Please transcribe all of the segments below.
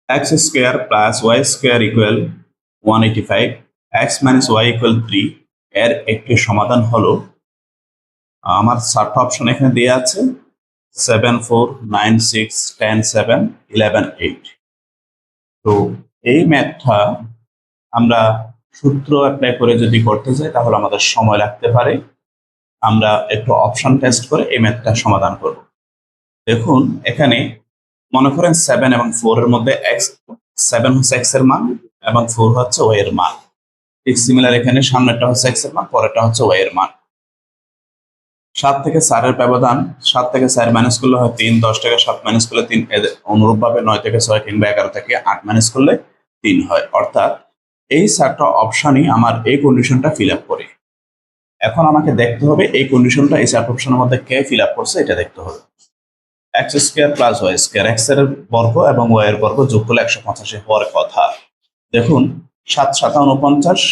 x square plus y square equal 185, x minus y equal 3 এর একটি সমাধান হলো, আমার সাতটা অপশন এখানে দেওয়া আছে 7 4 9 6 10 7 11 8। তো এই ম্যাথটা আমরা সূত্র অ্যাপ্লাই করে যদি করতে যাই তাহলে আমাদের সময় লাগতে পারে। আমরা একটু অপশন টেস্ট করে এই ম্যাথটা সমাধান করব। দেখুন এখানে মনে করেন 7 এবং 4 এর মধ্যে এক্স, 7 হচ্ছে এক্স এর মান এবং 4 হচ্ছে ওয়াই এর মান। ঠিক সিমিলার এখানে সামনেরটা হচ্ছে এক্স এর মান, পরেরটা হচ্ছে ওয়াই এর মান। 7 থেকে 4 এর ব্যবধান, 7 থেকে 4 মাইনাস করলে হয় 3, 10 থেকে 7 মাইনাস করলে 3, অনুরূপভাবে 9 থেকে 6 কিংবা 11 থেকে 8 মাইনাস করলে 3 হয়। অর্থাৎ এই 4টা অপশনই আমার এই কন্ডিশনটা ফিল আপ করে। এখন আমাকে দেখতে হবে এই কন্ডিশনটা এই 4টা অপশনের মধ্যে কে ফিল আপ করছে এটা দেখতে হবে। X square plus y square, x এর বর্গ এবং ওয়াই এর বর্গ যোগ করলে 185 হওয়ার কথা। দেখুন 7 7 49,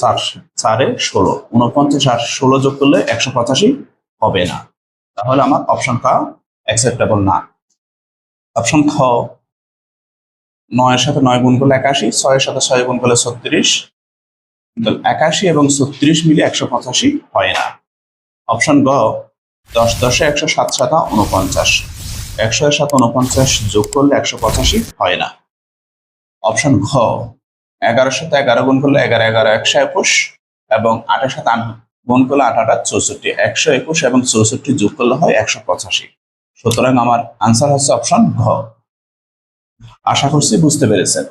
4 4 16, 49 আর 16 যোগ করলে 185 হবে না। তাহলে আমার অপশন ক অ্যাকসেপ্টেবল না। অপশন খ 9 এর সাথে 9 গুণ করলে 81, 6 এর সাথে 6 গুণ করলে 36, 81 এবং 36 মিলে 185 হয় না। অপশন গ 10 10 এ 100, 7 7 49, 100 এর সাথে 49 যোগ করলে 185 হয় না। অপশন ঘ 11 এর সাথে 11 গুণ করলে 11 11 121 এবং 8 এর সাথে 8 গুণ করলে 8 8 64, 121 এবং 64 যোগ করলে হয় 185। সুতরাং আমার আনসার হচ্ছে অপশন ঘ। আশা করছি বুঝতে পেরেছেন।